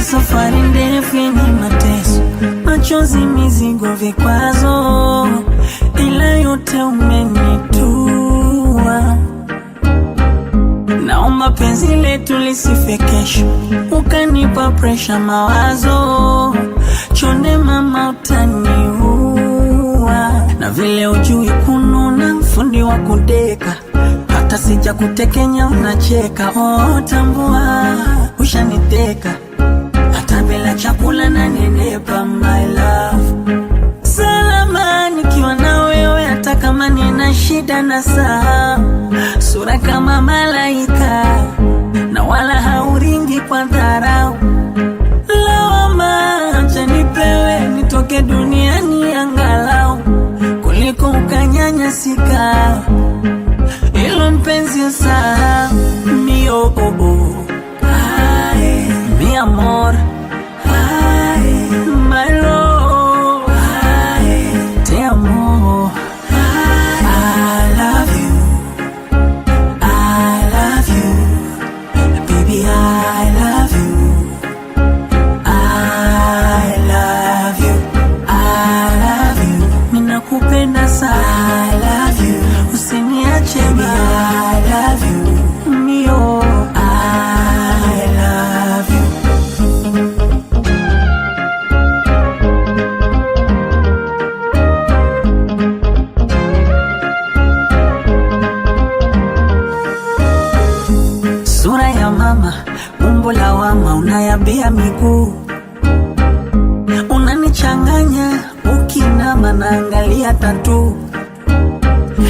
Kwa safari ndefu yenye mateso, machozi, mizigo, vikwazo, ila yote umenitua. Naomba penzi letu lisife kesho, ukanipa pressure, mawazo, chonde mama utaniua. Na vile ujui kununa, fundi wa kudeka, hata sija kutekenya unacheka. Oh, tambua ushaniteka, hata bila chakula na nenepa my love. Salama nikiwa na wewe, hata kama nina shida na saa. Sura kama malaika, na wala hauringi kwa dharau. Lawama acha nipewe, nitoke duniani angalau, kuliko ukanyanyasika. Ilo mpenzi usahau. Mi oh oh oh, ay, mi amor, ay, my love, ay, te amo. I love you, I love you, baby, I love you, I love you, I love you. Ninakupenda sana, I love you, usiniache baby, I love you, mio, I love you. Sura ya mama, umbo la wama, unayabia miguu, unanichanganya, ukinama naangalia tatu.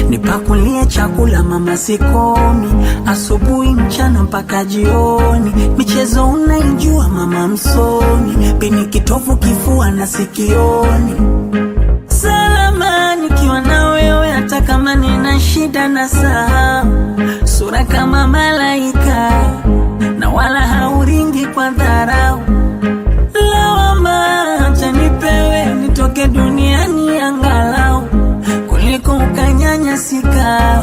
Nipakulie chakula mama sikomi, asubuhi mchana mpaka jioni. Michezo unaijua mama msomi, pini kitovu kifua na sikioni. Salama nikiwa na wewe, hata kama nina shida na saa. Sura kama malaika, na wala hauringi kwa dharau. Lawama acha nipewe, nitoke duniani angalau, kuliko ukanyanyasika.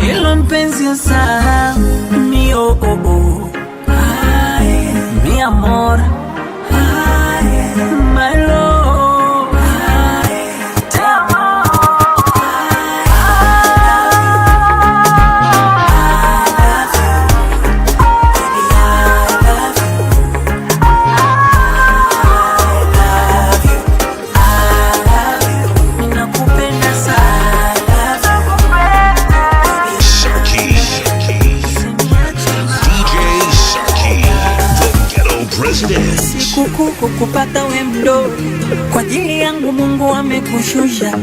Ilo mpenzi usahau. Mi oh oh oh, ay, mi amor, ay, my love, ay, te amo. Sikuku kupata we mdo, kwa ajili yangu Mungu amekushusha.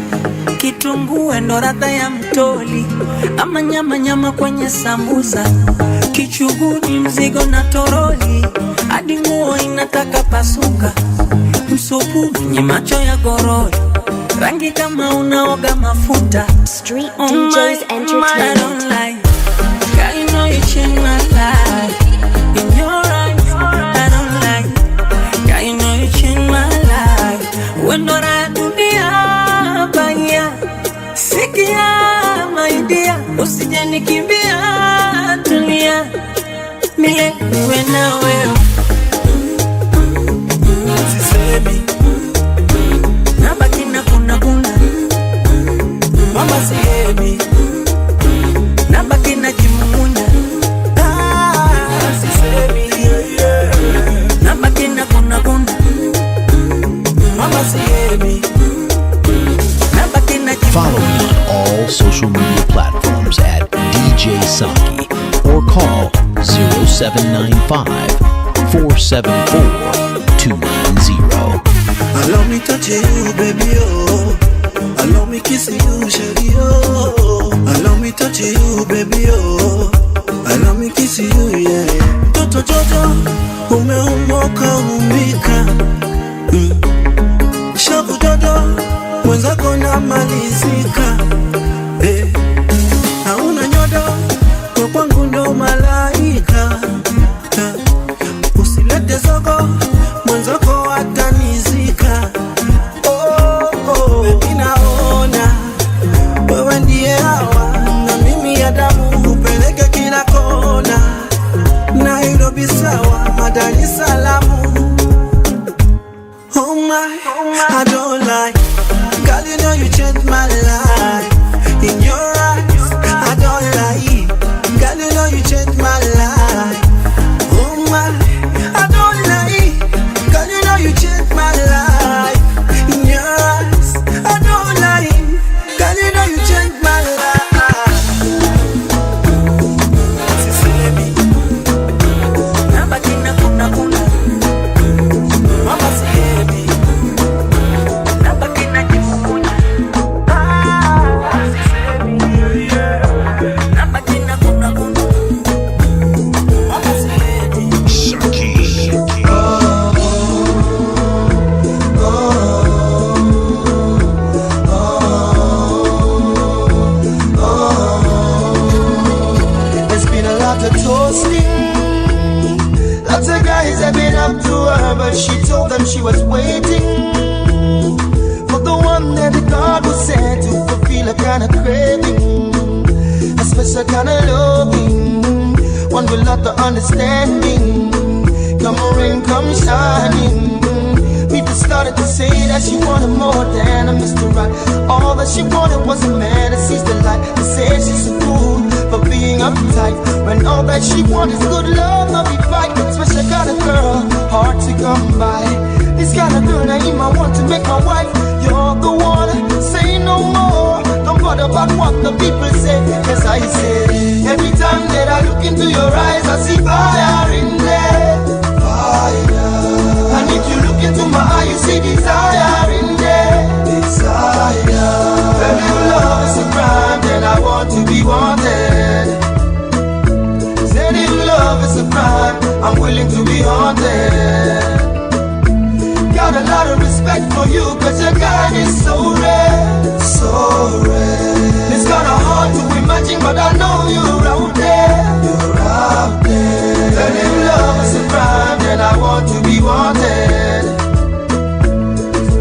Kitunguu ndo ladha ya mtoli, ama nyama nyama kwenye sambusa. Kichuguni mzigo na toroli, hadi nguo inataka pasuka. Msupu mwenye macho ya goroli, rangi kama unaoga mafuta. Street DJs Entertainment. Girl, you know you changed my life. In your eyes, I don't like. Girl, you know you changed my life. When not I do the baya, sikia my dear, usije nikimbia, tulia, mile niwe na wewe. Sisemi nabaki na kuna mama sihemi, nabaki na kimumunya. Sisemi nabaki na kuna mama sihemi, nabaki na kimumunya. Follow me on all social media platforms at DJ Saki or call 0795 474 290. Allow me touch you, baby, oh. Allow me kiss you, shawty, oh. Allow me touch you, baby, oh. Allow me kiss you, yeah. Toto jojo, umeumoka umbika. Shabu jojo, mwenzako na malizika. Hauna nyodo, kwa kwangu ndo malaika. Usilete zogo, mwenzako atanizika. Baby naona wewe ndiye hawa, na mimi ya damu upeleke kila kona. Nairobi sawa, Dar es Salaam my, I don't lie. Girl, you know you changed my life. In your eyes, I don't lie. Girl, you know you changed my life. Oh my, I don't lie. Girl, you know you changed my life. In your eyes, I don't lie. Girl, you know you changed my life. Sisemi, nabaki na kuna kuna. Mama sihemi, nabaki na jifukunya. Sisemi, nabaki na kuna kuna. Mama sihemi. There's been a lot of toasting. Lots of guys have been up to her, but she told them she was waiting for the one that God was sent to fulfill a kind of craving, a special kind of loving, one with lot of understanding. Come rain, come shining. People started to say that she wanted more than a Mr. Right. All that she wanted was a man that sees the light. They say she's a fool for being uptight, when all that she wants is good love, not be fight. Special kind of girl, hard to come by. This kind of girl I want to make my wife. You're the one, say no more. Don't bother about what the people say, cause I say every time that I look into your eyes, I see fire in there. Fire. And if you look into my eye, you see desire in there. Desire. And if love is a crime, then I want to be wanted. Said if love is a crime, I'm willing to be haunted. Got a lot of respect for you, cause your kind is so rare. So rare. It's kinda hard to imagine, but I know you're out there. You're out there. And if love is a crime, then I want to be wanted.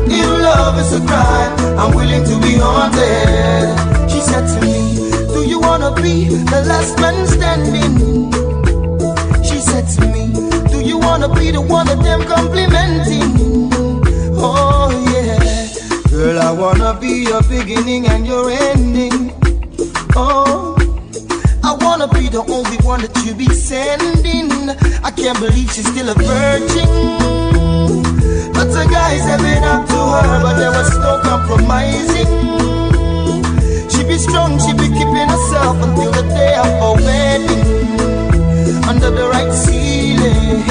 If love is a crime, I'm willing to be haunted. She said to me, do you wanna be the last man standing? She said to me, do you wanna be the one of them complimenting? Oh yeah, girl, I wanna be your beginning and your ending. Oh, I wanna be the only one that you be sending. I can't believe she's still a virgin. Lots of guys have been up to her, but there was no compromising. She be strong, she be keeping herself until the day of her wedding. Under the right ceiling,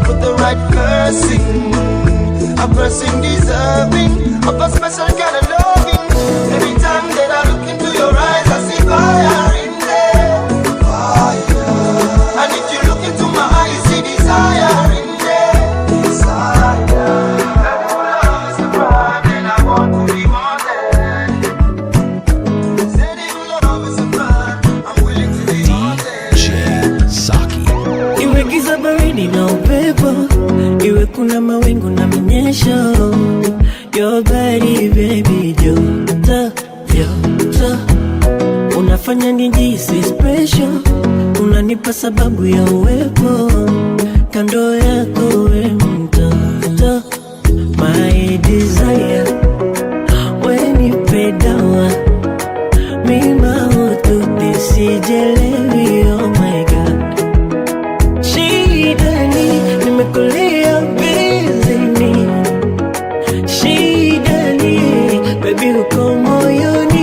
with the right person, a person deserving of a special kind of loving. Every time that I look into your eyes, I see fire in there. Fire. And if you look into my eyes, you see desire in there. Desire. And if love is a crime, then I want to be wanted. Said if love is a crime, I'm willing to be wanted. DJ Saki. Iwe giza baridi na upepo, iwe kuna mawingu na minyesho, your body baby joto, joto. Unafanya nijisi special, unanipa sababu ya uwepo, kando yako we mtoto, my desire, when you pay down, mima hutu nisijelewi, oh my god. Shidani, nimekulia bizini. Shidani, baby uko moyoni.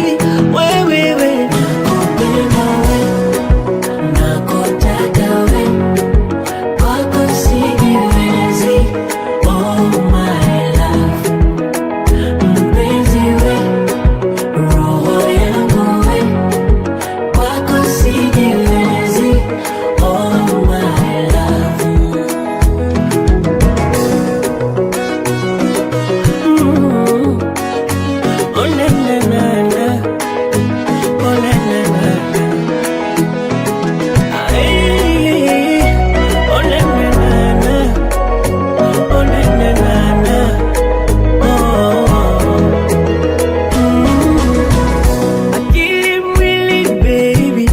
Wewe, nakupenda we, nakutaka we, kwako sijiwezi, oh my love. Mpenzi we, roho yangu we, kwako sijiwezi, oh my love. Oh na na na na, oh na na na na, ay, oh na na na na, oh na na na na, oh. Akili mwili baby,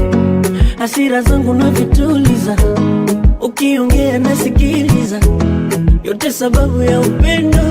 hasira zangu navituliza, ukiongea nasikiliza, yote sababu ya upendo.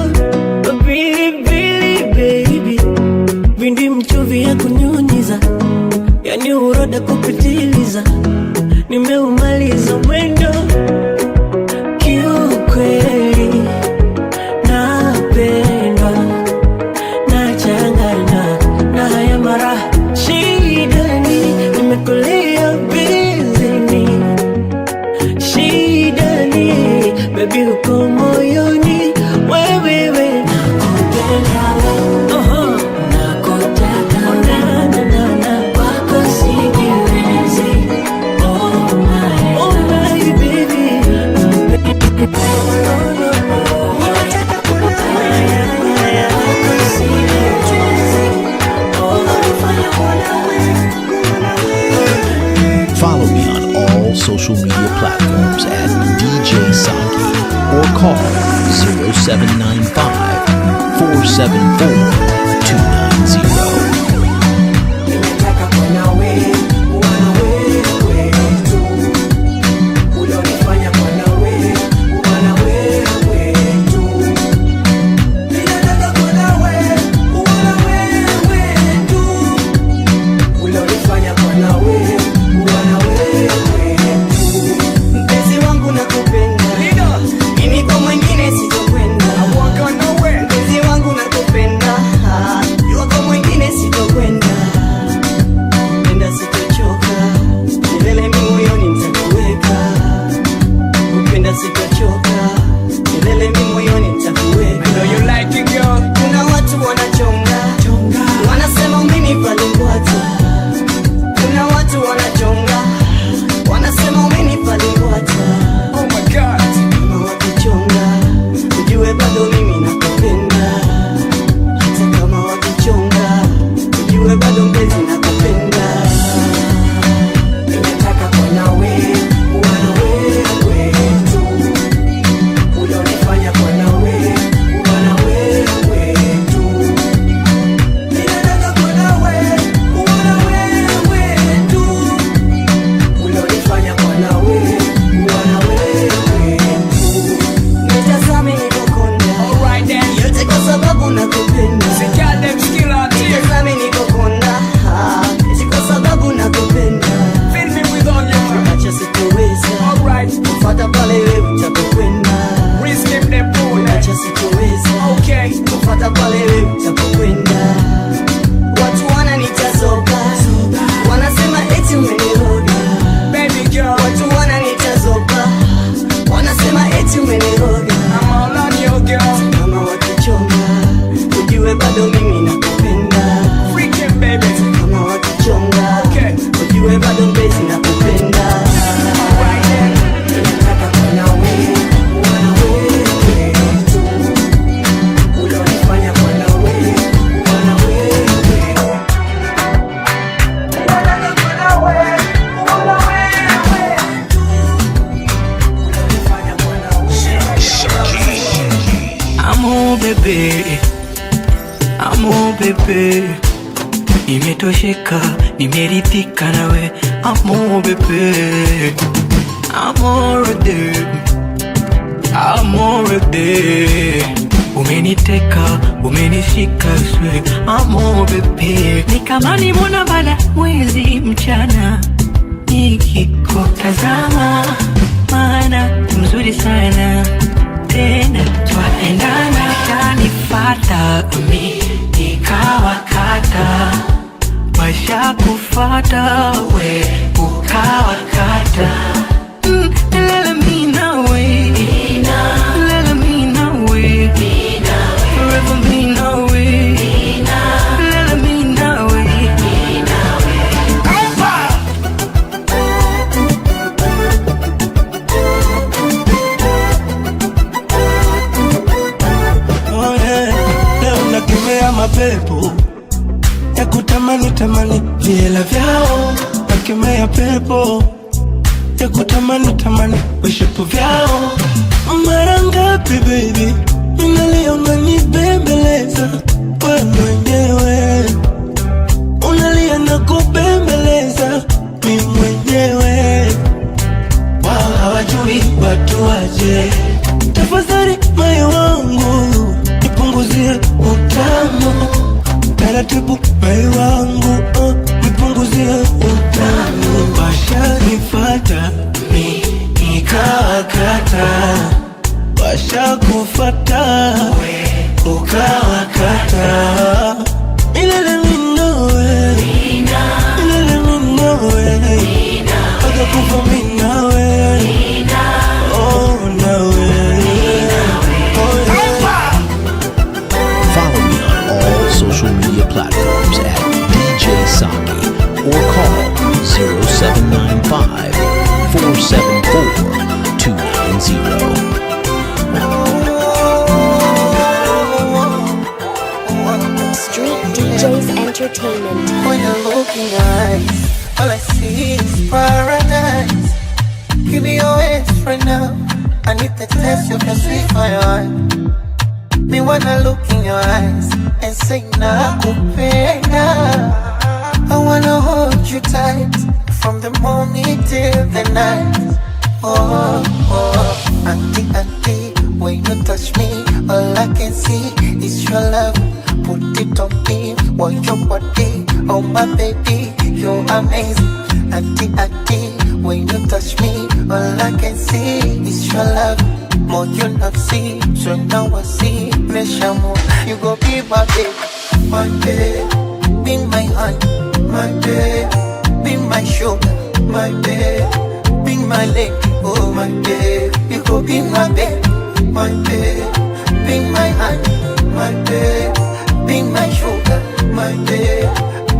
wewe uko moyoni, wewe nakupenda wewe, nakutaka wewe, wako sijiwezi, oh my baby. Follow me on all social media platforms at DJ Saki or call 0795 474 290. Nimetosheka, nimeridhika nawe, amo bebe, amore, umeniteka, umenishika swe, amo bebe. Ni kama nimeona bala mwezi mchana, nikikutazama, maana mzuri sana, tena twaendana, kanifata mi nikawakata, washa kufata we ukawakata. Lele mi nawe, lele mi nawe, forever mi nawe, lele mi nawe. Leo nakemea mapepo ya kutamani tamani vihela vyao, nakemea pepo ya kutamani tamani vishapo vyao. Mara ngapi baby unalia unanibembeleza, wewe mwenyewe unalia na kubembeleza mimi mwenyewe. Wao hawajui watu waje, tafadhali moyo wangu nipunguzie utamu taratibu, moyo wangu nipunguzie utamu. Washanifata mi nikawakata, washa kufata ukawakata. Milele mi nawe, milele mi nawe, mpaka kufa mi nawe, oh nawe. social media platforms at DJ Saki or call 0795 474 290. Street DJs Entertainment. When I look in your eyes, all I see is paradise. Give me your hands right now. I need the taste of your sweet fire. Me wanna look in your eyes and say nakupenda. I wanna hold you tight from the morning till the night. Oh, oh, auntie, auntie, when you touch me, all I can see is your love. Put it on me, want your body, oh my baby, you're amazing. Auntie, auntie, when you touch me, all I can see is your love. More you not see, so now I see. Pleasure more, you go be my baby, my baby. Be my honey, my baby. Be my sugar, my baby. Be my lady, oh my baby. You go be my baby, my baby. Be my honey, my baby. Be my sugar, my baby.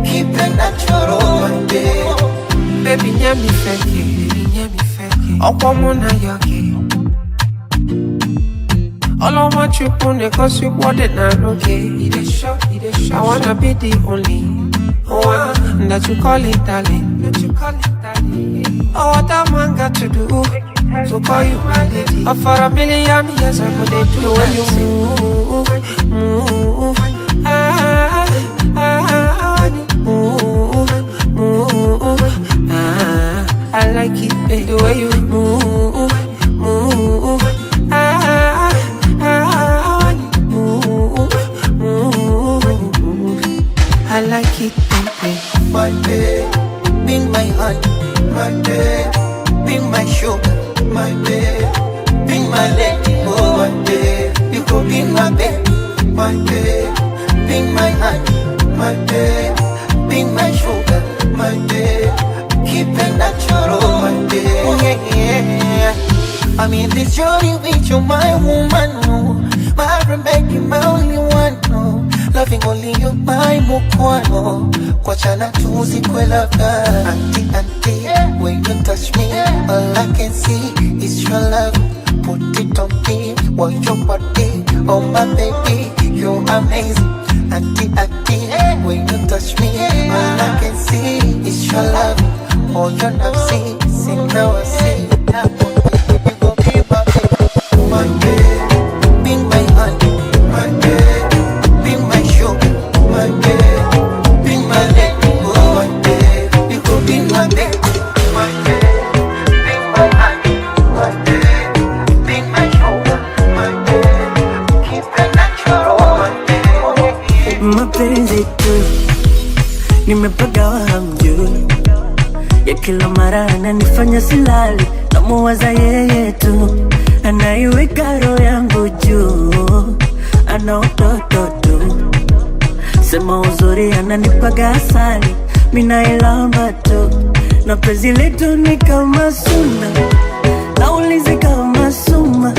Keep it natural, my baby. Baby, nyami feki, okwamuna yogi. All I want you pune cause you want it now, okay. I wanna be the only one that you call it darling. Oh, what a man got to do to call you my lady. Oh, for a million years I would do the way you move. I like it, baby, the way you move. I like it, baby. My baby, be my honey, my baby. Be my sugar, my baby. Be my lady, oh my baby. You go be my baby, my baby. Be my honey, my baby. Be my sugar, my baby. Keep it natural, my baby. Yeah, yeah. I'm in this journey with you, my woman, no. My Rebecca, my only one, no. Loving only you, my mukwano. Kwachana tuzi kwe love. Auntie, auntie, when you touch me, all I can see is your love. Put it on me, want your body, oh my baby, you're amazing. Auntie, auntie, when you touch me, all I can see is your love. All you not see, now I see. You go be my baby, my baby, be my honey, my baby, be my sugar, my baby, be my lady, oh my baby. You go be my baby, my baby, be my honey, my baby, be my sugar, my baby. Keep it natural, my baby. Mapenzi tu nimepagawa hamjui, ya kila mara ananifanya silali, namuwaza yeye tu, anaiweka roho yangu juu, ana utoto tu, sema uzuri ananipaga asali, mina ilamba tu, na penzi letu ni kama suna, naulizi kama suma,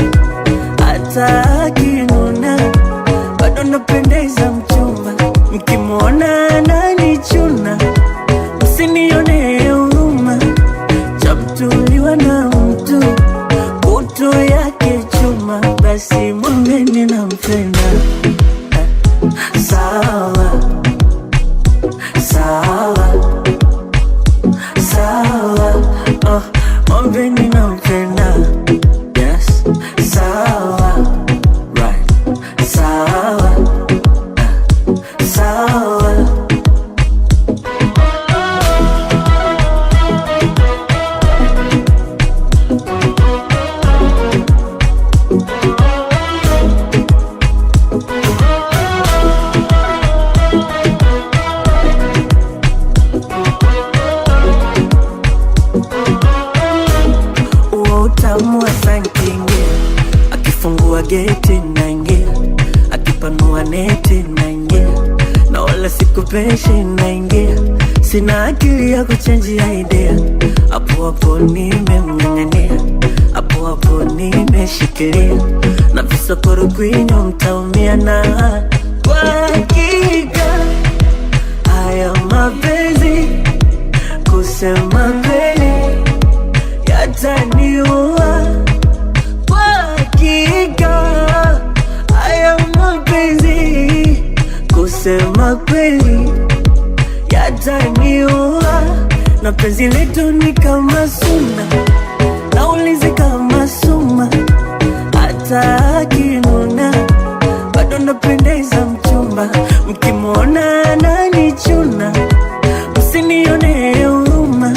hata akinuna bado napendeza mchumba, mkimwona ananichuna, msinione huruma, chamtuliwa na mtu, kutu yake chuma, basi mwambeni nampenda. Sawa, sawa, sawa, oh, mwambeni nampenda. Yes, sawa, right, sawa, sawa. Akifungua geti naingia, akipanua neti naingia, na wala sikupeshi naingia, sina akili ya kuchangia idea, hapo hapo nimemng'ang'ania, hapo hapo nimeshikilia, na visokoro kwinyo mtaumia, na kwa hakika kusema kweli yataniua, na penzi letu ni kama suna, naulizi kama suma, hata akinuna bado napendeza mchumba. Mkimwona ananichuna msinione huruma,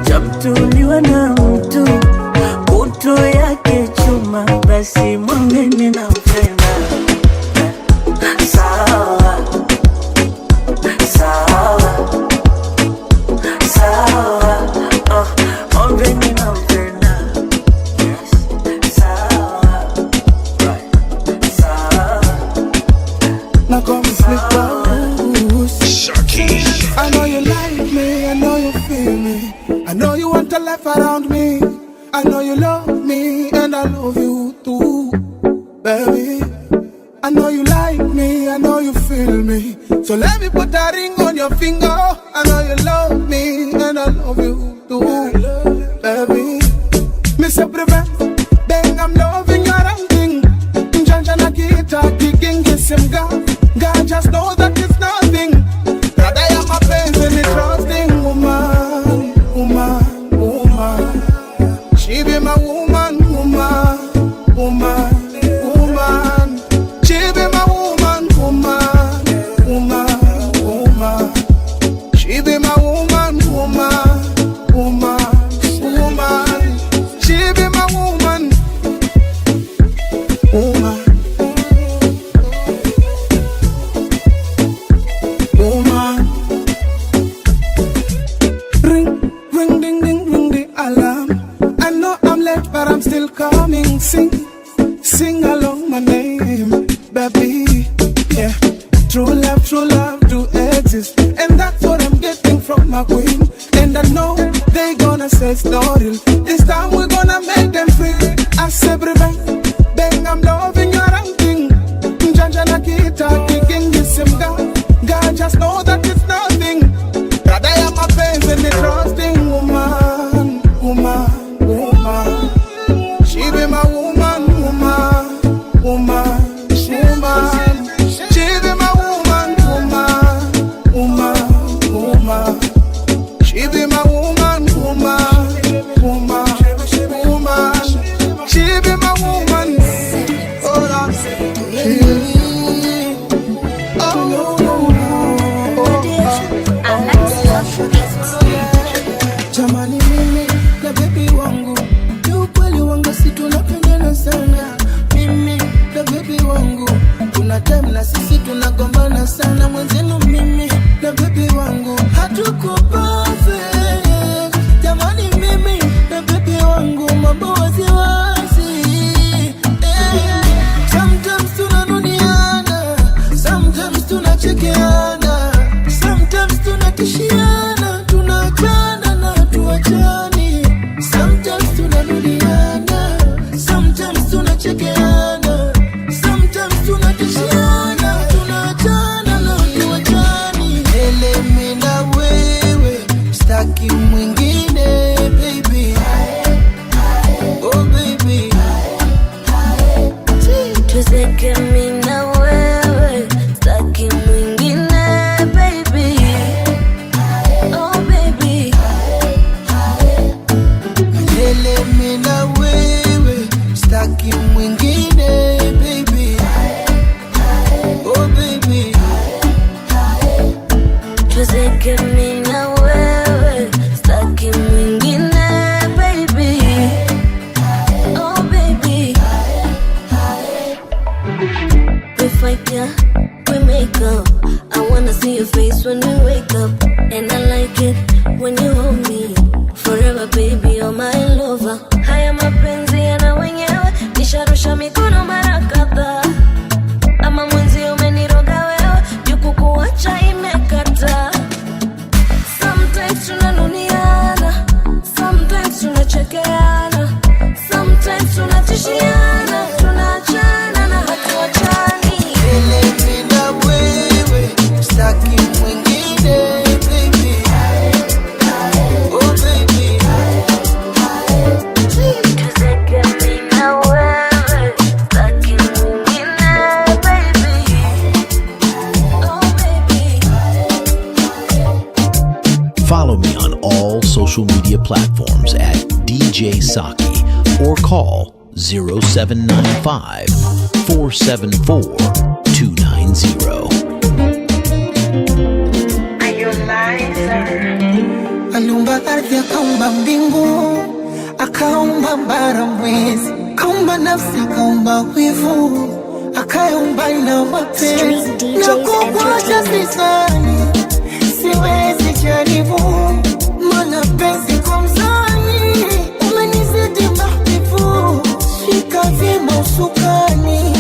chamtuliwa na mtu kuto yake chuma, basi mwambeni nampenda. Sawa, sawa, sawa, mwambeni nampenda. Sawa, sawa. Now come slip loose. I know you like me, I know you feel me, I know you want to laugh around me, I know you love me and I love you too, baby. I know you like me, I know you feel me, so let me put a ring on your finger. I know you love me and I love you too, baby. Miss a prevent, bang, I'm loving your thing. Janja na kita kicking him God just know that it's nothing. That I am a pain and trusting woman, woman, woman. She be my woman, woman, woman, woman. She be my woman, woman, woman, woman. She be my woman, woman, woman, woman. She be my woman, woman. But I'm still coming, sing along my name, baby, yeah. True love do exist, and that's what I'm getting from my queen. And I know they gonna say it's not real, this time we're gonna make them free. I say bang, I'm loving your thing. Janja na kita kicking this him God just know that it's nothing. That I am a pain and a trusting woman, woman, woman. She be my woman, woman, woman, woman. She be my woman, woman, woman, woman. She be my woman, woman, woman, woman. She be my woman. Oh, that's Jamani mimi na baby wangu, ukweli wangu si tunapendana sana. Mimi na baby wangu, kuna time na sisi tunagombana sana. Mwenzenu mimi na baby wangu hatuko perfect. Jamani mimi na baby wangu mambo waziwazi. Sometimes tunanuniana, sometimes tunachekeana, sometimes tunatishiana, tunachana na tuachani. Sometimes tunanuliana, sometimes tunachekeana, sometimes tunatishiana, tunachana na tuachani. Ele mimi na wewe, staki mwingine baby. Oh baby, tuzeke mimi na wewe, staki mwingine baby. Oh baby, ele mimi na wewe, staki mwingine baby. Oh baby, tuzeke mimi na wewe, staki mwingine baby. Oh baby, we fight, yeah, we make up. I wanna see your face when we wake up, and I like it when you hold me forever, baby, you're my lover. Haya mapenzi yana wenyewe, nisharusha mikono mara kadhaa. Ama mwenzi umeniroga wewe, juku kuacha imekata. Sometimes tunanuniana, sometimes tunachekeana, sometimes tunatishiana, tunachana na hatuachani. ele mimi na wewe, staki mwingine baby. Oh baby, tuzeke mimi na wewe, staki mwingine media platforms at DJ Saki or call 0795 474 290. Aliumba ardhi, akaumba mbingu, akaumba bara mwezi, akaumba nafsi, akaumba wivu, akaumba na mapenzi. Na kukuacha sisani, siwezi jaribu, mana penzi kwa mzani, umenizidi mahbibu. Shika vyema usukani,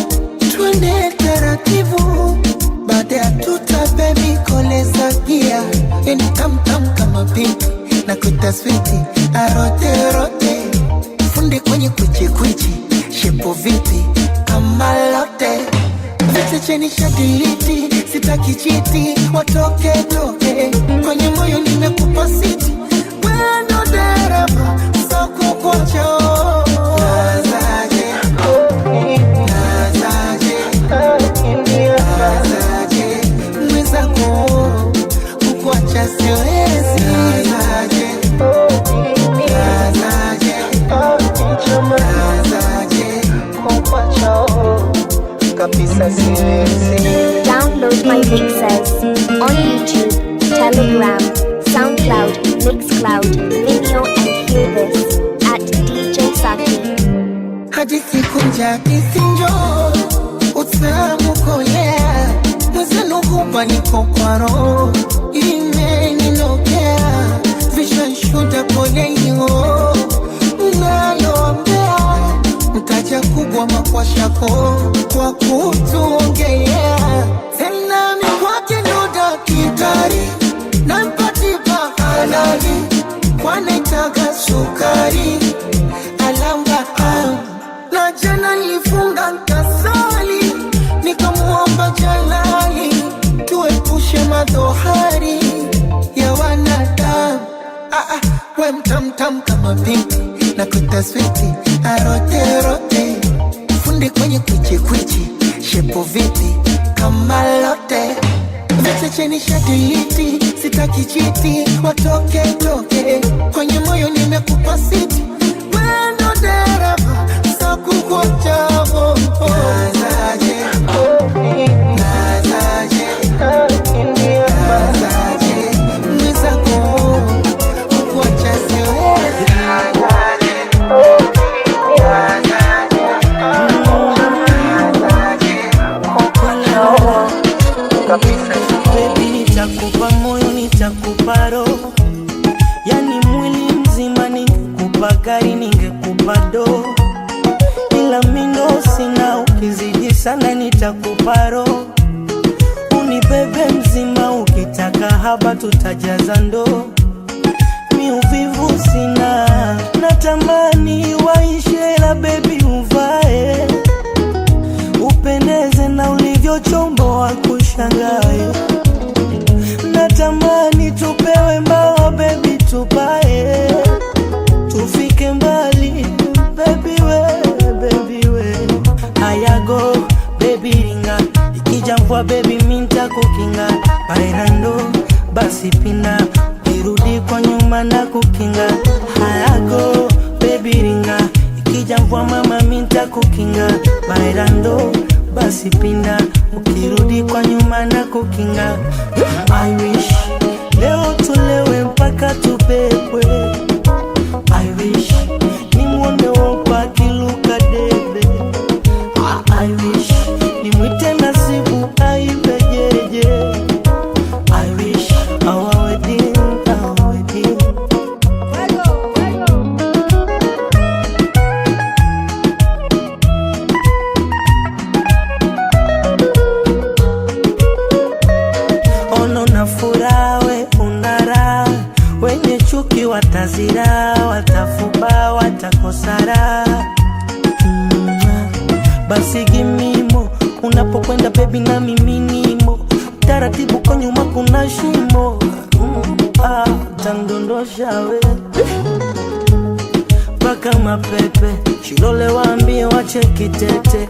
twende taratibu, baada ya tuta baby koleza gia. Eni tam tam kama pinki, na kuta switi, arote rote, funde kwenye kuchi kuchi, shepo vipi kama lote. Vete cheni shadiliti, sitaki chiti, watoke toke, kwenye moyo nimekupa siti. Wendo dereva, soko kwacho nazaje, nazaje, nazaje, mwezako kukuacha siwezi. Nazaje, nazaje, nazaje, kukuacha kabisa siwezi. Download my mixes on YouTube, Telegram, SoundCloud, Mixcloud, Vimeo, and hear this at DJ Saki. Hadithi kunja hadithi njoo, utamu kolea, mwezenu hupa niko kwa roho, imeninokea, visha shuda pole ingo, unaloambea, mtaja kubwa makwashako, kwa kutuongea, tena mikwake nuda kitari, na mpatipa halali, kwa naitaga sukari, alamba na jana nilifunga nkasali, nikamuomba Jalali, tuepushe madhohari ya wanadamu. We mtamtam kama pinki, na kuta switi, arote rote, funde kwenye kwichi kwichi, shepo vipi kama lote. Vete cheni shadiliti, sitaki chiti, watoke toke, kwenye moyo nimekupa siti. Wendo dereva, sakukuacha nazaje, nazaje, nazaje, mwezako kukuacha siwezi. Nazaje, nazaje, nazaje, kukuacha kabisa. Baby, nitakupa moyo, nitakupa roho, yani mwili mzima. Ningekupa gari, ningekupa do, ila mino sina. Ukizidi sana nitakupa roho, unibebe mzima. Ukitaka haba tutajaza ndoo, mi uvivu sina. Natamani waishe la baby uvae, upendeze na ulivyo chombo wa kushangae. Natamani tupewe mbao baby tupae, tufike mbali baby we, baby we. Ayago baby ringa, ikija mvua baby minta kukinga. Bailando basi pina, irudi kwa nyuma na kukinga. Ayago baby ringa, ikija mvua mama minta kukinga. Bailando basi pinda, ukirudi kwa nyuma na kukinga. I wish leo tulewe mpaka tupepwe. I wish nimwone wopa kiluka debe. I wish nimwite Nasibu aibe jeje. I wish our wedding, our wedding. Ono na furawe unara, wenye chuki watazira, watafuba, watakosara. Basi gimimo, unapokwenda baby na miminimo, taratibu kwa nyuma kuna shimo. Tandondosha we paka mapepe, shilole waambie wache kitete,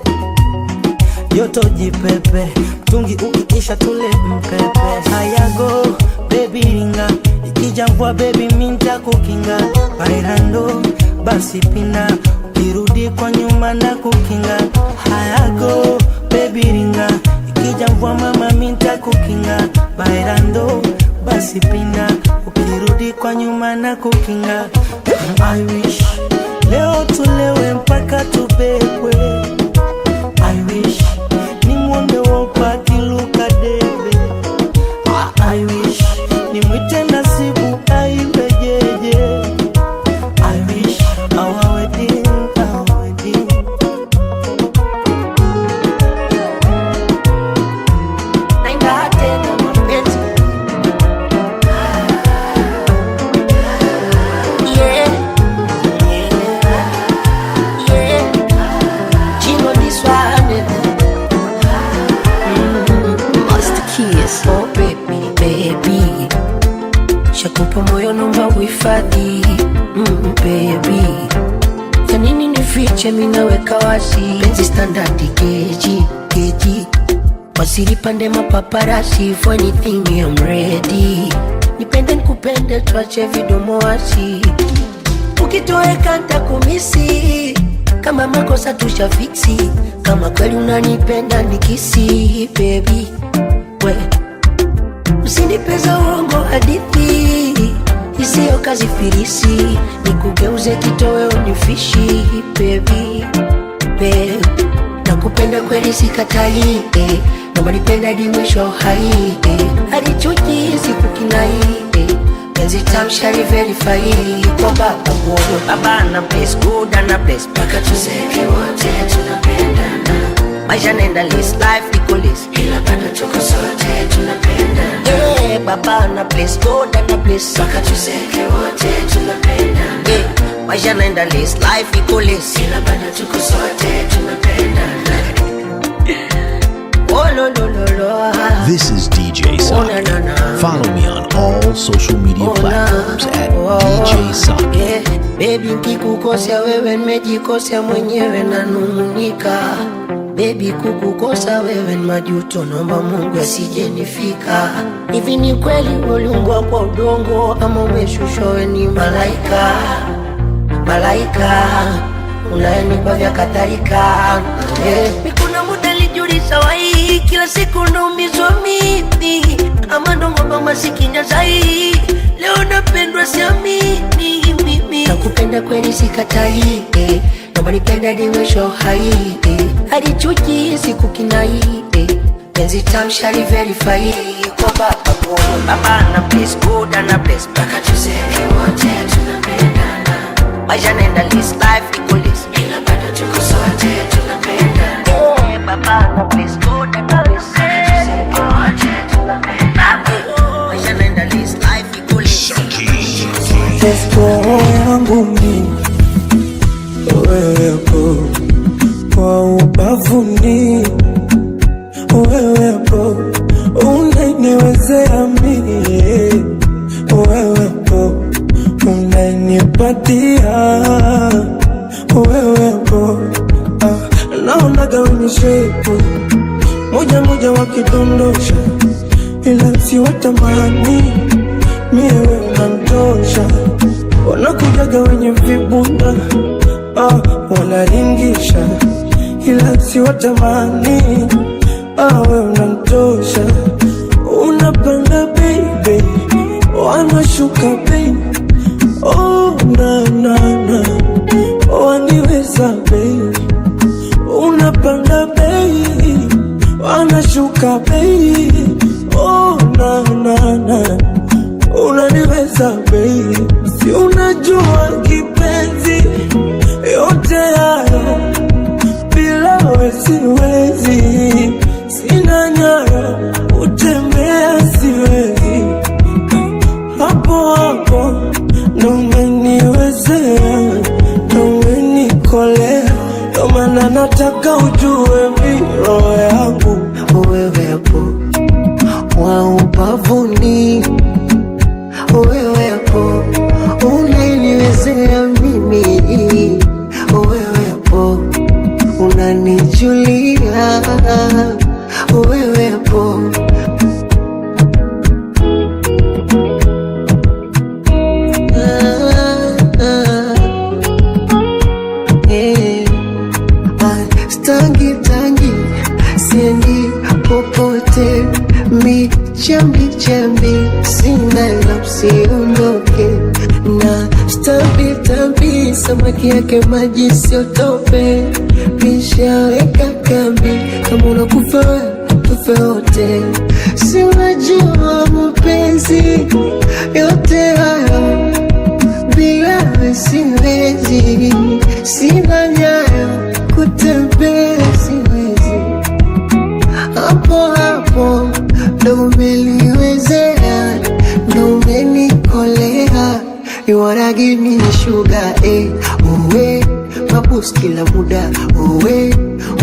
yoto jipepe, tungi ukikisha tule mpepe. Hayago baby ringa, ikijambwa baby minta kukinga bailando basi pinda ukirudi kwa nyuma na kukinga hayago baby ringa ikijambwa mama minta kukinga bailando basi pinda ukirudi kwa nyuma na kukinga. I wish leo tulewe mpaka tubekwe. I wish ni mwone wopa kiluka debe. I wish ni mwite nasibu aibejeje. I wish our wedding, our wedding. Naimba tena mapenzi. Yeah, yeah, yeah. Chingo this one. Master Keys. Oh baby, baby. Shakupa moyo nomba uhifadhi. Baby. Ya nini nifiche minaweka wasi. Penzi standard keji. Wasiri pande mapaparasi. For anything I'm ready. Nipende nikupende tuache vidomo wasi. Ukitoweka nitakumisi. Kama makosa tushafiksi. Kama kweli unanipenda nikisi. Baby, we usinipeza uongo hadithi isiyo kazi firisi. Nikugeuze kitoweo nifishi. Baby, babe, nakupenda kweli sikatai. Naomba nipenda hadi mwisho hai. Hadi chuki sikukinai. Penzi tamu shari verify. Kwa baba moyo baba na place good na place. Paka tuzeke wote tunapendana. Maisha nenda list life iko list. Ila bado tuko sote tunapendana. Yeah, baba na place good na place. Paka tuzeke wote tunapendana. Maisha nenda list life iko list. Ila bado tuko sote tunapendana. Oh no no no no. This is DJ Saki. Follow me on all social media platforms at DJ Saki. Yeah, baby nikikukosea wewe nimejikosea mwenyewe na nungunika. Baby kukukosa wewe ni majuto, naomba Mungu asije nifika. Hivi ni kweli uliumbwa kwa udongo ama umeshushwa wewe ni malaika? Malaika unayenipa vya kadhalika. Yeah. Mikuna muda lijulisha wai. Kila siku naumizwa mimi. Ama ndongo masikinya zai. Leo napendwa siamini mimi. Nakupenda kweli sikatai. Naomba nipenda hadi mwisho hai. Hadi chuki sikukinai. Penzi tamu shari verify. Kwa baba moyo baba na place good na place. Paka tuzeke wote tunapendana. Maisha nenda list life iko list. Ila bado tuko sote tunapendana. Yeah, baba na place good na place. Paka tuzeke wote tunapendana. Maisha nenda list life iko list. Esko yangu mimi wewepo kwa ubavuni. Wewepo unaniwezea mimi. Wewepo unanipatia. Wewepo naonaga wenye shepu moja moja wakidondosha. Ila si watamani miewe unamtosha. Wanakujaga wenye vibunda wanaringisha. Ila si watamani we unamtosha. Unapanda baby wanashuka baby. Oh na na na waniweza baby. Unapanda baby wanashuka baby. Oh na na na unaniweza baby. Si unajua kipenzi yote hayo bila wewe siwezi. Sina nyayo utembea siwezi. Hapo hapo ndo umeniwezea, ndo umenikolea. Ndo maana nataka ujue mi roho yangu. Wewepo wa ubavuni. Wewepo unaniwezea mimi. Wewepo unanijulia. Wewepo yote michambi chambi, sina nafsi unoke na stambi samaki yake maji siotope, nishaweka kambi kama unakufa tufe wote, si unajua mapenzi yote hayo bila siwezi, sina nyayo kutembea siwezi, hapo hapo ndo umeliwezea, ndo umenikolea. You wanna give me sugar, uwe mabus kila muda, uwe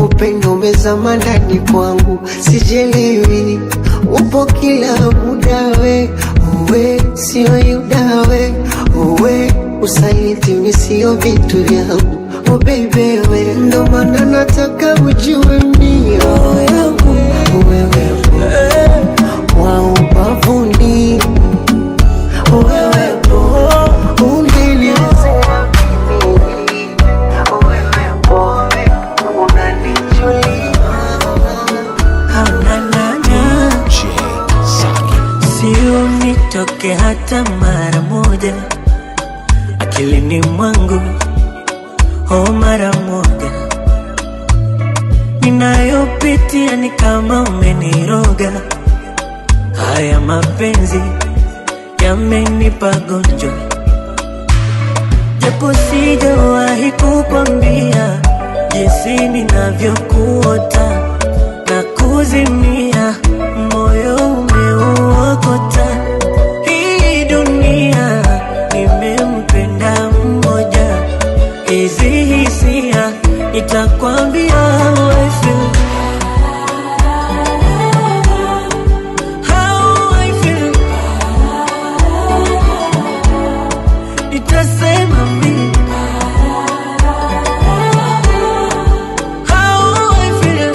upendo umezama ndani kwangu, sijelewi upo kila muda, uwe sio yuda, uwe usaliti misio vitu vyangu, oh baby we, ndo maana nataka ujue mimi roho yangu wewe wa ubavuni, wewe unaniwezea mimi, wewe boy unanijulia. Sio nitoke hata mara moja akilini mwangu, mara moja. Ninayopitia ni kama umeniroga, haya mapenzi yamenipa gonjwa, japo sijawahi kukwambia jinsi ninavyokuota na kuzimia, moyo umeuokota. Hii dunia nimempenda mmoja, hizi hisia nitakwambia how I feel, how I feel, nitasema mimi how I feel,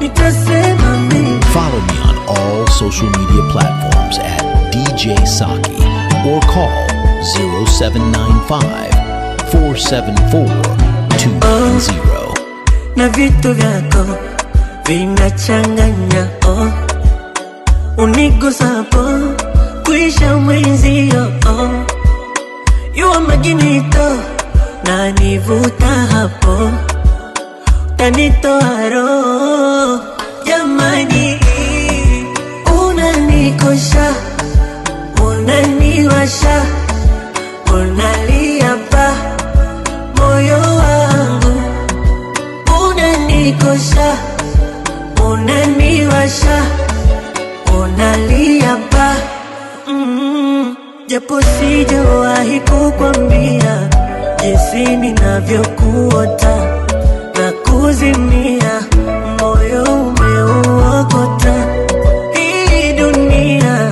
nitasema mimi. Follow me on all social media platforms at DJ Saki or call 0795-474-210. Na vitu vyako vinachanganya, unigusapo kuisha mwenzio, yuwa maginito na nivuta hapo, tanitoa roho jamani, unanikosha, unaniwasha, unalia pa moyo wangu, unanikosha, unaniwasha, unalia pa japo sijawahi kukwambia jinsi ninavyokuota na kuzimia, moyo umeuokota. Hii dunia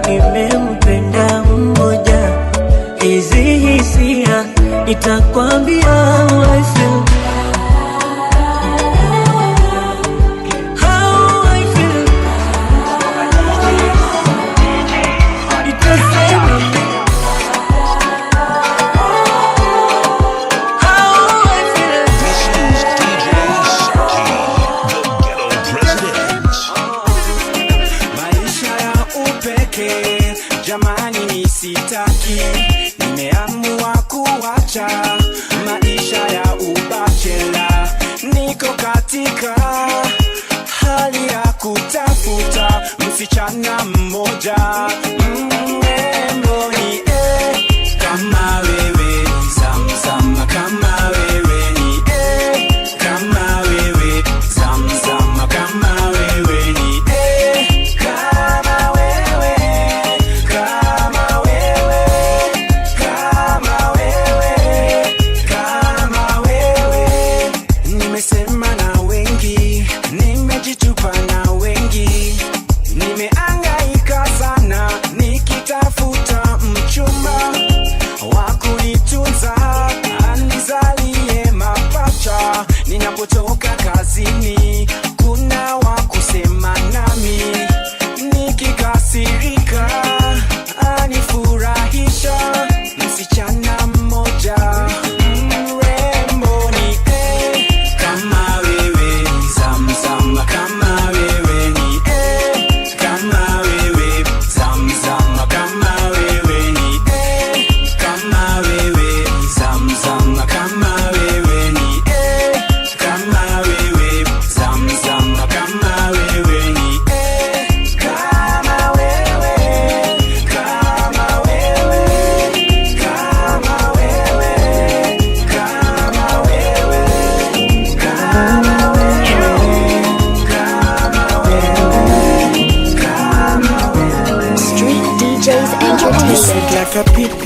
nimempenda mmoja, hizi hisia nitakwambia how I feel, how I feel, nitasema how I feel. This is DJ Saki, the ghetto president. Maisha ya upeke jamani nisitaki, nimeamua kuacha maisha ya ubachela, niko katika hali ya kutafuta msichana mmoja mrembo, kama wewe, zamzama kama wewe, kama wewe, zamzama kama wewe, kama wewe, kama wewe, kama wewe, kama wewe. Nimesema na wengi, nimejitupa na wengi, nimeangaika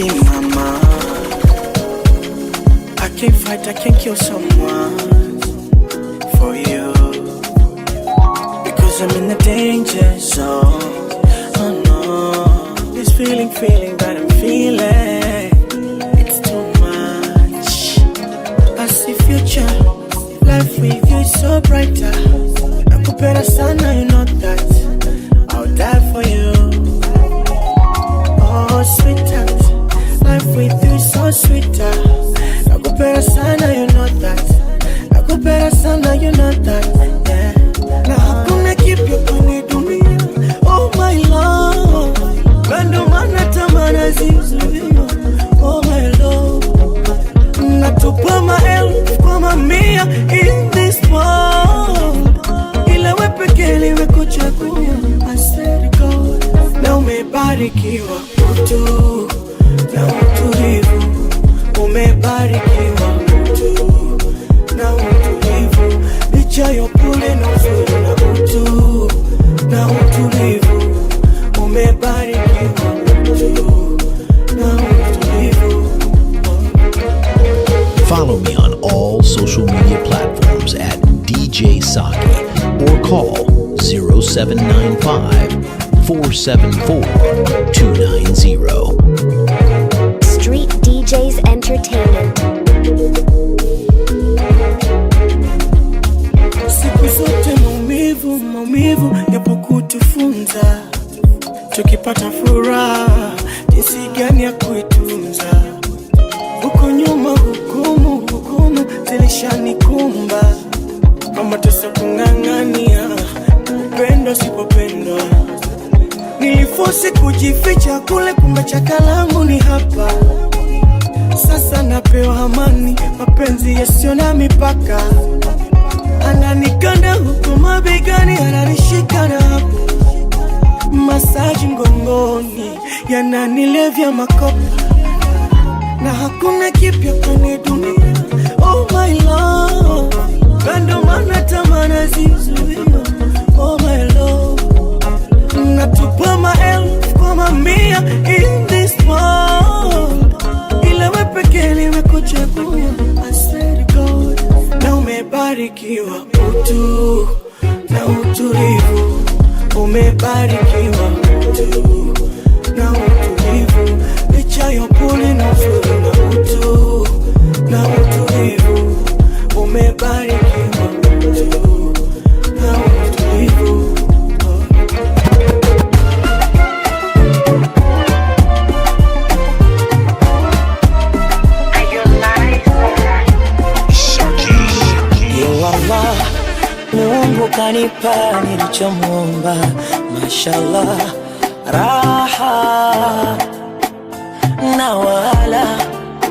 be my mind. I can't fight, I can't kill someone for you, because I'm in the danger zone. Oh no, this feeling that I'm feeling, it's too much. I see future, life with you is so brighter. Nakupenda sana, you know that I'll die for you. Oh sweetheart, life with you is so sweeter. Nakupenda sana, you know that. Nakupenda sana, you know that. Yeah. Na hakuna kipya kwenye dunia. Oh my love, kando mana tamana zizuio. Oh my love, natupa maelfu kwa mamia in this world. Ila we pekee liwe kuchagua. I said God, na umebarikiwa utu na utulivu. Umebarikiwa utu na utulivu. Licha ya upole na uzuri na utu na utulivu. Umebarikiwa utu na utulivu. Follow me on all social media platforms at DJ Saki or call 0795 474 290. Street DJs Entertainment. Siku zote maumivu yapo kutufunza. Tukipata furaha jinsi gani ya kuitunza. Huko nyuma hukumu zilishanikumba. Kama tesa kung'ang'ania upendo sipopendwa. Nilifosi kujificha kule, kumbe chakalangu ni hapa. Sasa napewa amani, mapenzi yasio na mipaka. Ananikanda huku mabegani, ananishika na hapa. Masaji mgongoni yananilevya makopa. Na hakuna kipya kwenye dunia. Oh my love, kando mana tamana zizuio. Oh my love, natupa maelfu kwa mamia in this world. Ila we pekee liwe kuchagua. I said God, na umebarikiwa utu na utulivu. Umebarikiwa utu na utulivu. Licha ya upole na uzuri na utu na utulivu. Umebarikiwa utu na utulivu. Mungu kanipa nilichomuomba, mashallah, raha na wala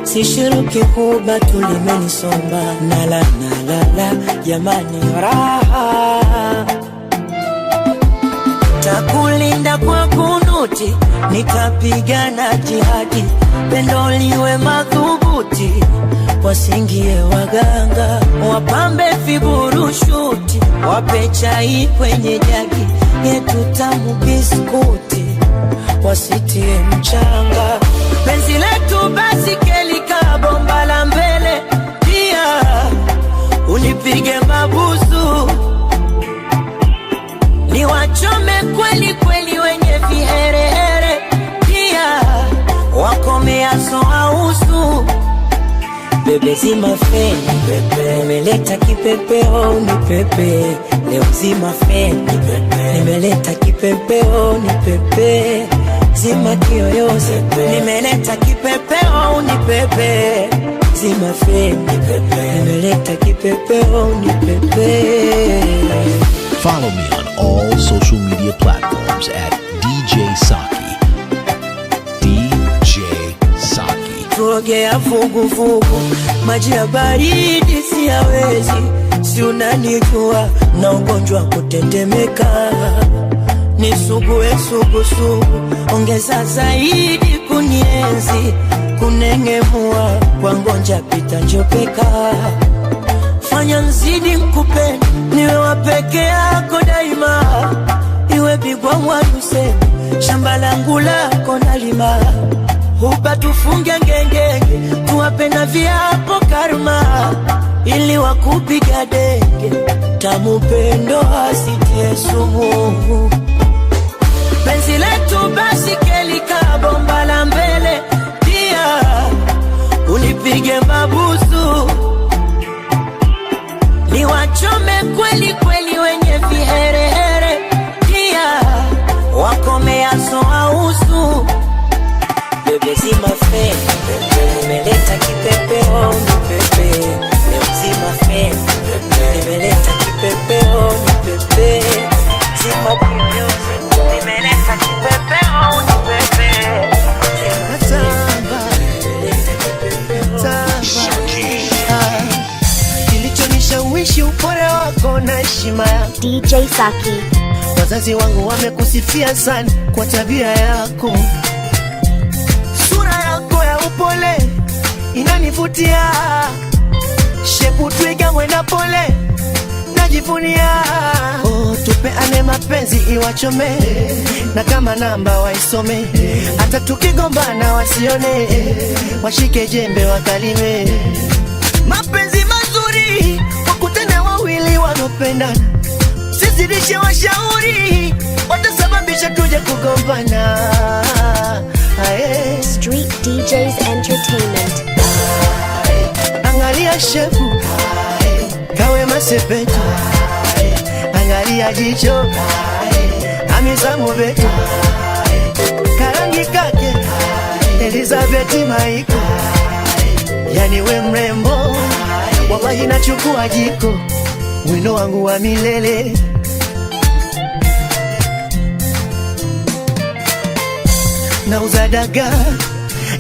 sishiruki kuba tulimenisomba. Nala jamani, raha takulinda kwa kunuti, nitapigana jihadi, pendo liwe madhubuti. Wasingie waganga, wapambe viburushuti, wape chai kwenye jagi, yetu tamu biskuti, wasitie mchanga. Penzi letu basi kelika bomba la mbele, pia unipige mabusu, niwachome kweli kweli wenye viherehere, pia wakomeaso ausu. Bebe zima feni, pepe nimeleta kipepeo ni pepe. Leo zima feni, pepe nimeleta kipepeo ni pepe. Zima kiyoyozi, nimeleta kipepeo ni pepe. Zima feni, pepe nimeleta kipepeo ni pepe. Follow me on all social media platforms at DJ Saki. DJ Saki. Tuogea vuguvugu, maji ya baridi siyawezi. Si unanijua na ugonjwa kutetemeka. Nisugue sugu, ongeza zaidi kunienzi. Kunengemua kwa ngonja pita njopeka. Fanya nzidi mkupenda, niwe wapeke yako daima. Iwe bigwa mwaduse, shamba langu lako nalima. hupa tufunge ngenge, tuwapenda viapo karma, ili wakupiga denge, tamu pendo asitie sumu. Penzi letu basi kelika bomba la mbele, pia unipige mabusu, ni wachome kweli kweli wenye viherehere, pia wakomea soa usu. Bebe zima fe, nimeleta kipepeo nipepe, leo zima fe, nimeleta kipepeo nipepe, zima kipepeo nimeleta kipepeo nipepe, kilichonishawishi upole wako na heshima yako DJ Saki. Wazazi wangu wamekusifia sana kwa tabia yako, sura yako ya upole inanivutia, shepu twiga mwenda pole najivunia. Oh, tupeane mapenzi iwachome, na kama namba waisome, hata tukigombana wasione, washike jembe wakalime. Mapenzi mazuri wakutane wawili wanopendana, sizidishe washauri, watasababisha tuje kugombana. Street DJs Entertainment. Angalia shefu kawe masepetu, angalia jicho Hamisa Mobeto, karangi kake Elizabeth Maiko, yani we mrembo, wallahi nachukua jiko, wino wangu wa milele. Nauza daga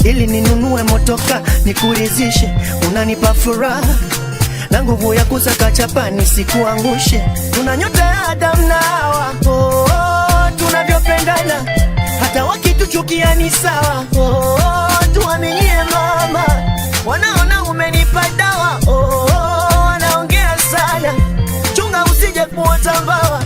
ili ninunue motoka, nikurizishe, unanipa furaha na nguvu ya kusaka chapani sikuangushe. Tuna nyota ya Adam na Hawa, tunavyopendana hata wakituchukia ni sawa. Tuaminie mama, wanaona umenipa dawa. Wanaongea sana, chunga usije kuota mbawa.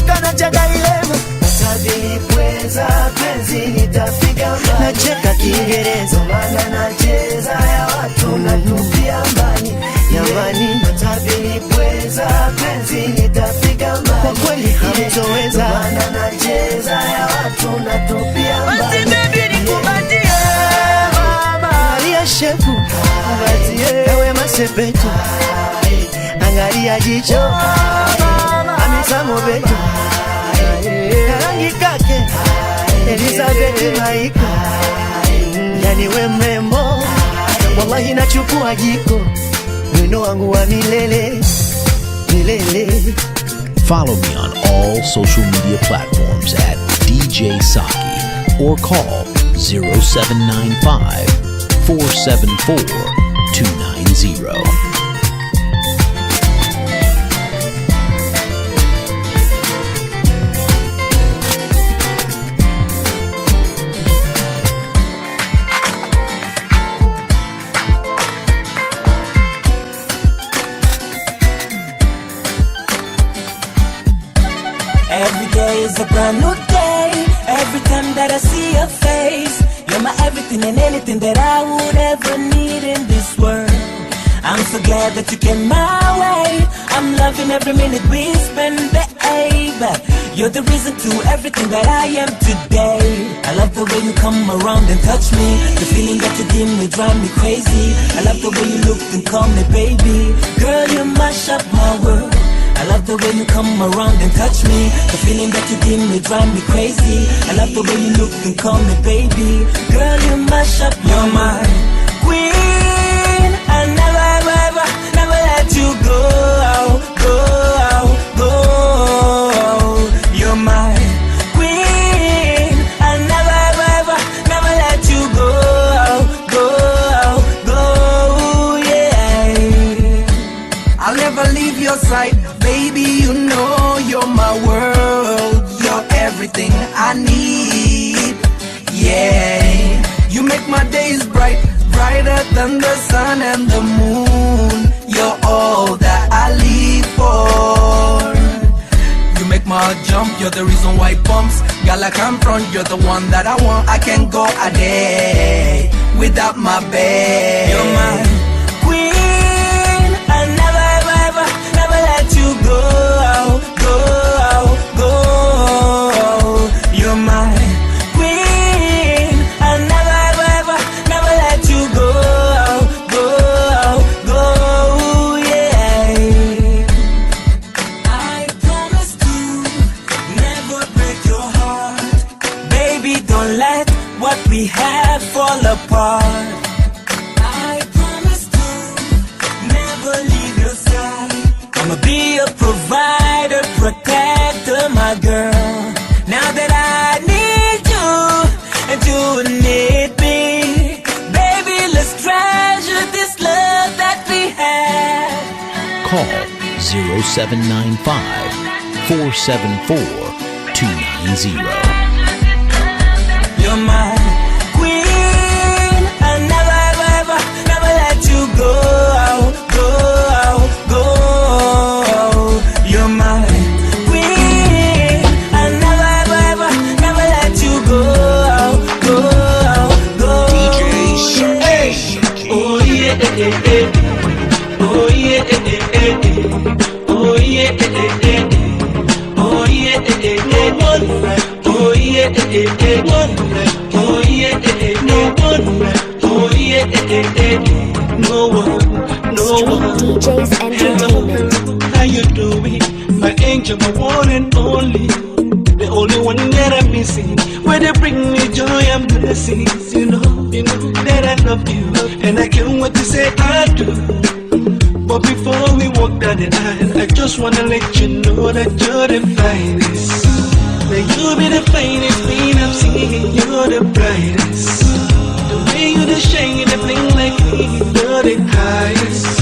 Kana chaga ilema tabili pweza, penzi nitafika mbali. Nacheka Kiingereza maana nacheza ya watu natupia mbali. Yamani tabili pweza, penzi nitafika mbali. Kwa kweli hamtoweza maana nacheza ya watu natupia mbali. Basi baby nikubatie mama, angalia shepu kubatie, ewe masepetu, angalia jicho Hamisa Mobeto, karangi kake Elizabeth Maiko, yani we mrembo, wallahi nachukua jiko, wino wangu wa milele milele. Follow me on all social media platforms at DJ Saki or call 0795 474 290. Every day is a brand new day. Every time that I see your face, you're my everything and anything that I would ever need in this world. I'm so glad that you came my way. I'm loving every minute we spend, babe. You're the reason to everything that I am today. I love the way you come around and touch me. The feeling that you give me drive me crazy. I love the way you look and call me baby. Girl, you mash up my world. I love the way you come around and touch me. The feeling that you give me drive me crazy. I love the way you look and call me baby. Girl, you mash up, you're my queen. I never, ever, never let you go, go, go. You're my queen. I never, ever, never let you go, go, go, yeah. I'll never leave your side. Baby, you know you're my world. You're everything I need. Yeah, you make my days bright, brighter than the sun and the moon. You're all that I live for. You make my I'll jump, you're the reason why it pumps. Girl, I come front, you're the one that I want. I can't go a day without my babe. You're my queen, I'll never, ever, ever, never let you go, go, go. You're my queen, I'll never, ever, ever, never let you go, go, go, yeah. I promise to never break your heart. Baby, don't let what we have fall apart. I promise to never leave your side. I'ma be a provider, protector, my girl. Now that I need you and you need me, baby, let's treasure this love that we have. Call 0795 474 290. You're my queen, I'll never, ever, ever, never let you go, go, go. You're my queen, I'll never, ever, ever, never let you go, go, go. Oh yeah, oh yeah, oh yeah, oh yeah, oh yeah, no one. Street DJs Entertainment. How you doing? My angel, my one and only. The only one that I'm missing. Where they bring me joy and blessings. You know that I love you. And I can't wait to say I do. But before we walk down the aisle, I just wanna let you know that you're the finest. That you be the finest thing I've seen. You're the brightest. The way you the shine, you the bling like me. You're the highest.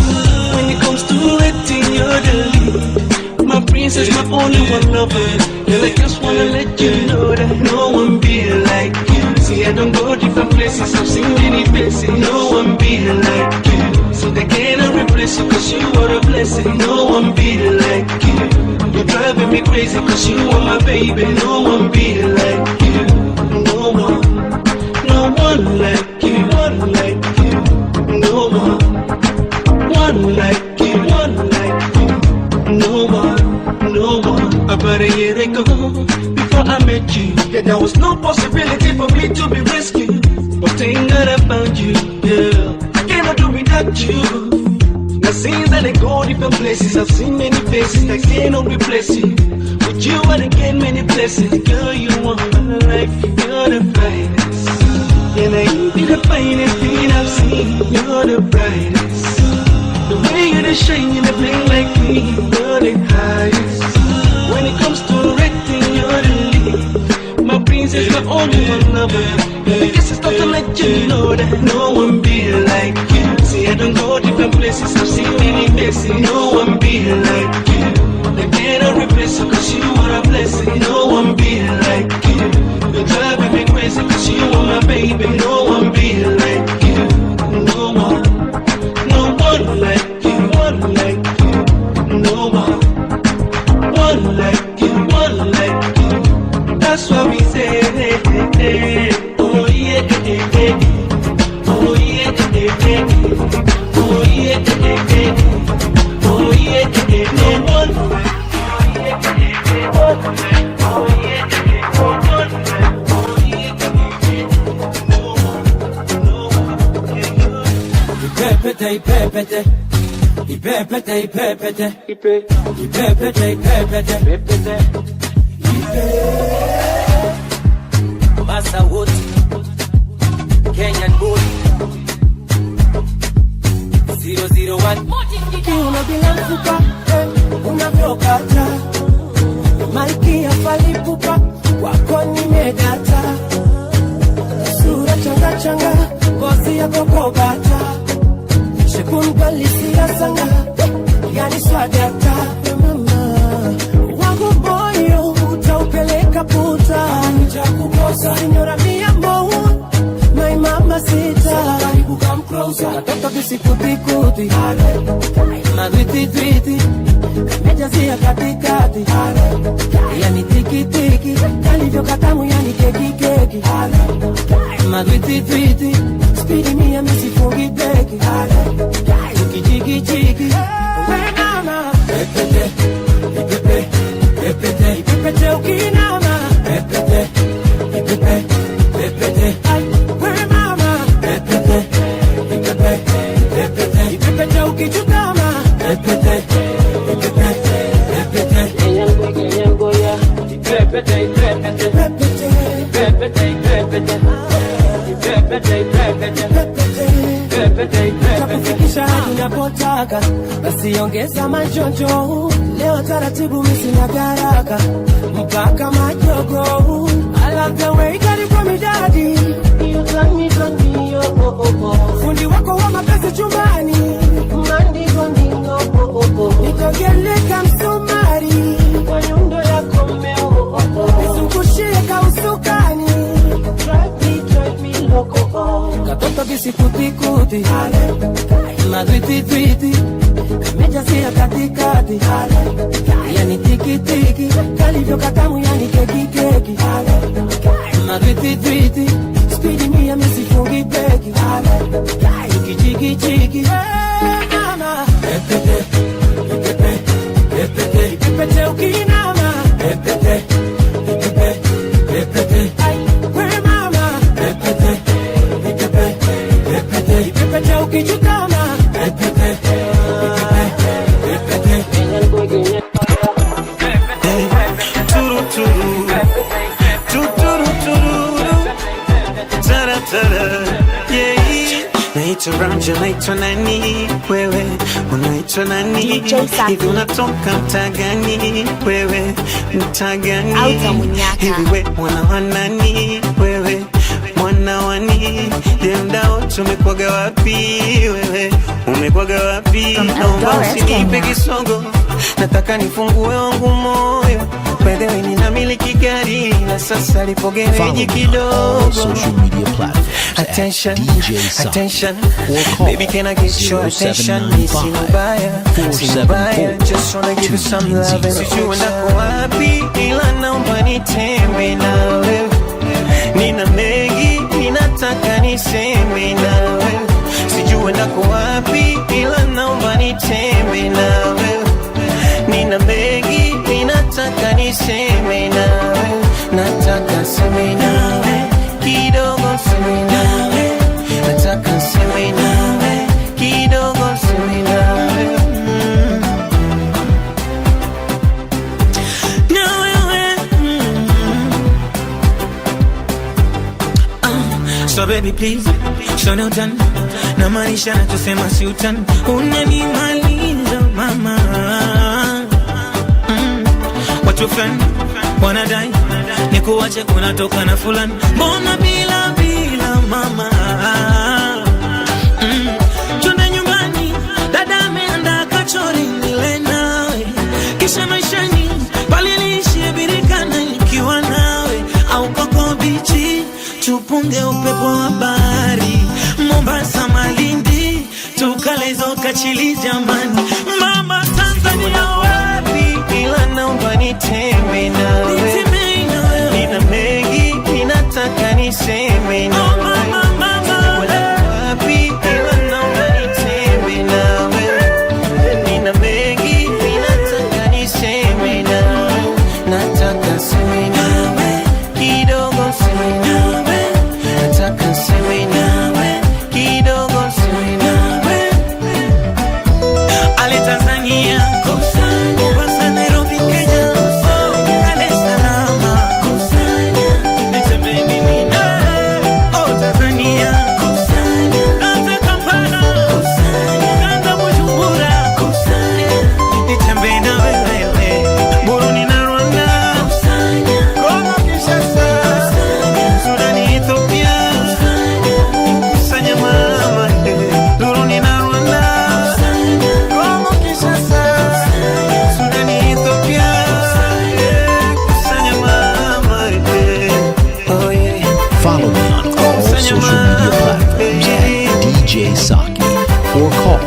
When it comes to acting, you're the lead. My princess, my only one lover. Girl, I just wanna let you know that no one be like you. See, I don't go different places, I've seen many places. No one be like you. So they cannot replace you, cause you are a blessing. No one be like you. You're driving me crazy, cause you are my baby. No one be like you. No one like you. One like you. No one like you. One like you. No one. About a year ago, before I met you, yeah, there was no possibility for me to be rescued. But thank God I found you, girl. I cannot do without you. Now since that I go different places, I've seen many faces that cannot replace you. With you I gain many blessings. Girl, you are my life, you're the finest. And I ain't be the finest thing I've seen. You're the brightest. The way you the shine, you the bling like me. You're the highest. When it comes to acting, you're the lead. My princess, my only one lover. I guess it's time to let you know that no one be like you. See, I don't go different places, I've seen many faces. No one be like you. They cannot replace you, cause you are a blessing. No one be like you. You're driving me crazy, cause you are my baby. No one be like you. No one like you. One like you. No one like you. One like you. That's what we say. Oh yeah, oh yeah, oh yeah, oh yeah, no one. Ipepete, ipepete, ipepete, ipepete, ipepete, ipepete, Masa wote Kenyan boy 001 Kiuno bila mfupa, unavyokata Malkia falipupa, wako nimedata Sura changa changa, ngozi ya kokobata Shekun kalisi ya sanga, yani swadata Wago boyo, utaupeleka puta Nitakukosa, señora mi amor My mama sita Karibu come closer Katoto visikuti-kuti Madwiti-twiti Kamejazia katikati Yani kalivyo katamu yani keki keki. Madwiti twiti, speedy me ya misifungi beki. Jiki jiki, we mama. Pepete, pepete, pepete, pepete ukinama. Pepete, pepete, pepete, we mama. Pepete, pepete, pepete, pepete ukichukama. Pepete, pepete, pepete, enyango ya. Pepete, pepete, pepete, pepete, pepete, pepete, takufikisha hadi unapotaka, basi ongeza majonjo. Leo taratibu misina garaka, mpaka majogo. I love the way you got it from me daddy. You turn me, fundi wako wa mapenzi chumbani. Mandingo ndingo, nitogeleka msumari kwa nyundo yako mmeo. Nizungushie kausukani, drive me loco. Katoto kisikuti-kuti, madwiti-twiti, kamejazia katikati, yani tiki-tiki, kalivyo katamu yani keki-keki. Madwiti-twiti, speedy me ya misifungi beki. Jiki-jiki, mama. Pepete, pepete, pepete, pepete ukinama. Pepete, pepete, pepete, we mama. Pepete, pepete, pepete, pepete ukichukama. Pepete, pepete, pepete. Turu turu, tuturu turu, tara tara, yeah. Naitwa Ramja, naitwa nani wewe, unaitwa nani? Hivi unatoka mtaa gani wewe, mtaa gani? Hivi we mwana wa nani wewe, mwana wani? Je, mdao tumekwaga wapi wewe, umekwaga wapi? Naomba usinipe kisogo, nataka nifungue wangu moyo. By the way, ninamiliki gari na sasa lipo gereji kidogo. Social media platforms attention, DJ attention, or baby can I get your attention? Sinubaya, sinubaya, just wanna give you some love. Sijui unako wapi ila naomba nitembe nawe. Nina mengi ninataka niseme nawe. Sijui unako wapi ila naomba nitembe nawe. Nina mengi ninataka niseme nawe. Nataka seme nawe kidogo, seme nawe. Nataka seme nawe kidogo, seme nawe. Na wewe so baby please, so no done. Na maisha tusema si utani, unanimaliza mama. Watu fulani wanadai nikuache kunatoka na fulani, mbona bila mama? Twende nyumbani, dada ameandaa kachori nile nawe, kisha maishani palilishie birikana nikiwa nawe, au koko bichi tupunge upepo wa bahari, Mombasa Malindi tukalezo kachili jamani. Mama Tanzania wapi ila naomba nitembe nawe. Nina mengi ninataka niseme nawe. Wapi ila naomba nitembe nawe. Nina mengi ninataka niseme nawe. Nataka seme nawe kidogo, seme nawe. Nataka seme nawe kidogo, seme nawe. Ale Tanzania Mombasa, Nairobi, Kenya, Dar es Salaam, nitembe mimi nawe. Oh Tanzania, Tanzania, Kampala, Uganda, Bujumbura, nitembe na wewe. Burundi na Rwanda, Kongo Kinshasa, Sudan, Ethiopia, kusanya mama. Burundi na Rwanda, Kongo Kinshasa, Sudan, Ethiopia, kusanya mama. Oh yeah. Follow me on all social media platforms at DJ Saki or call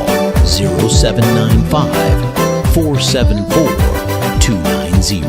0795 474 290.